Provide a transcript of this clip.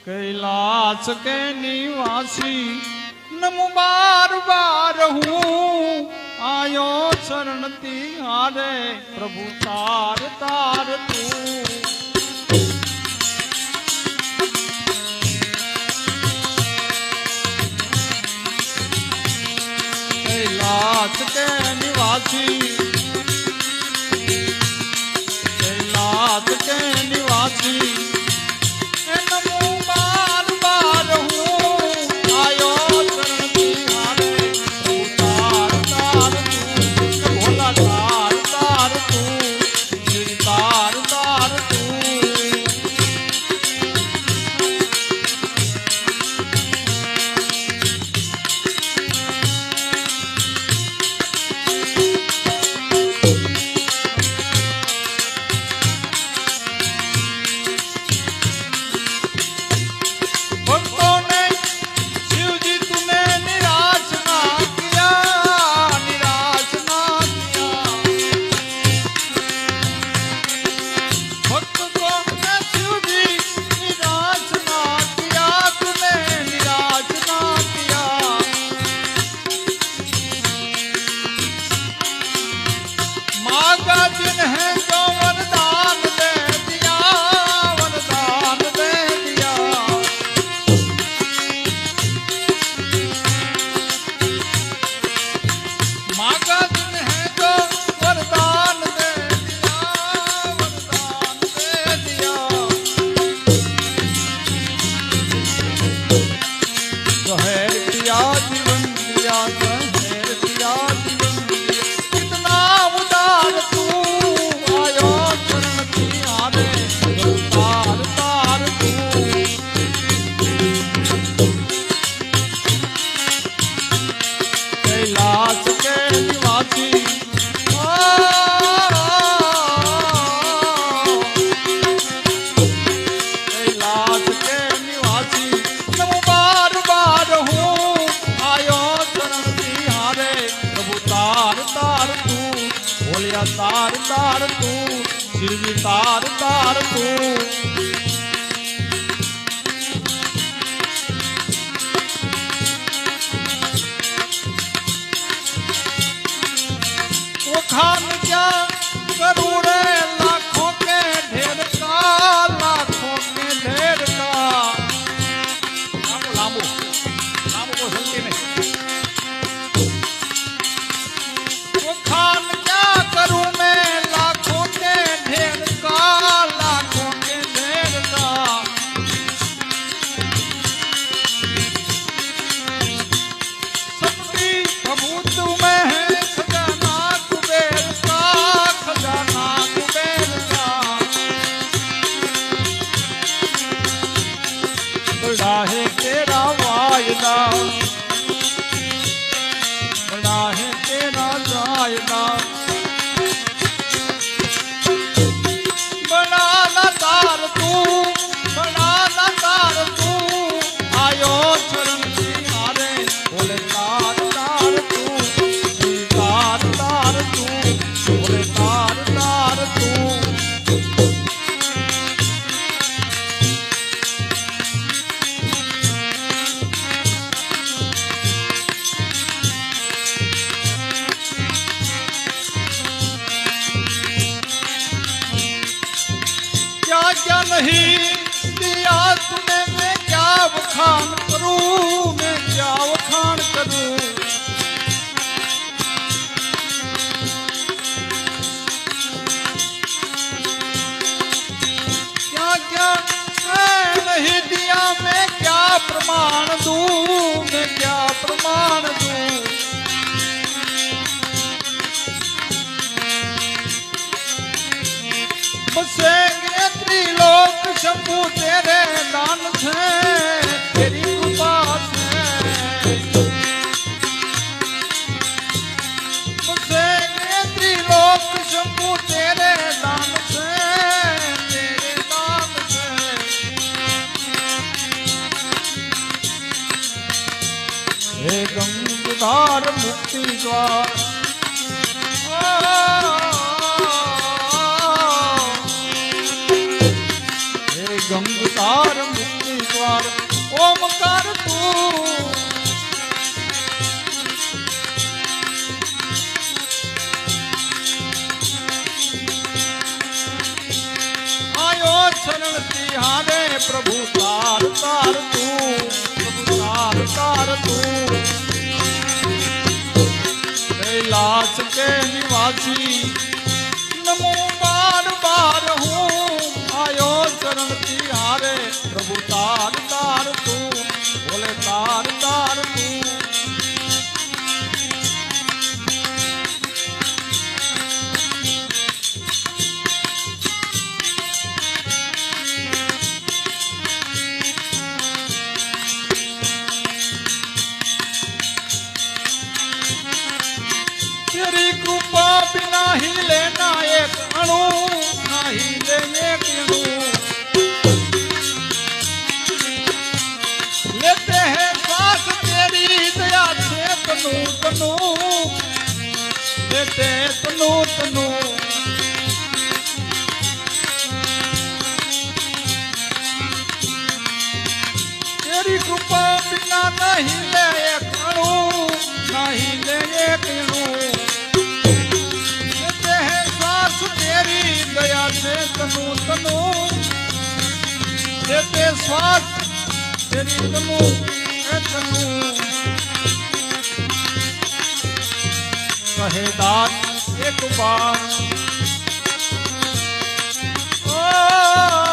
कैलाश के निवासी नमो बार बार हूँ आयो शरण तिहारे प्रभु तार तार तू कैलाश के निवासी कैलाश के निवासी तार तार तू श्री तार तार तू वो खान क्या करूं रे लाखों के ढेर का लाखों के ढेर का लामो लामो को सुनते नहीं वो खान करूं मैं लाखों के ढेर का लाखों के ढेर का शक्ति प्रभु तुम्हें है खजाना कुबेर का खजाना कुबेर का बड़ा है तेरा वायदा बड़ा है तेरा वायदा क्या नहीं दिया तूने मैं क्या बखान करूं मैं क्या बखान करूं क्या क्या नहीं दिया मैं क्या प्रमाण दूं मैं क्या प्रमाण दूं बसेंगे त्रिलोक शंभु तेरे दान से तेरी कृपा से बसेंगे त्रिलोक शंभु तेरे दान से तेरे दान से हे गंगाधर मुक्ति द्वार गंगा आधार मुक्ति द्वार ओमकार तू आयो शरण तिहारे प्रभु तार तार तू प्रभु तार तार तू कैलाश के निवासी नमो बार बार हूँ आयो शरण तिहारे प्रभु तार तार तू बोले तार तार तू तेरी कृपा बिना ही लेना एक अणु नहीं ले एक अणु लेते हैं श्वास तेरी दया से तनु तनु लेते हैं तनु तनु तेरी कृपा बिना नहीं ले एक अणु नहीं ले एक अणु तेरी दया से तनु तनु देते श्वास तेरी तनु तनु कहे दास एक बार ओ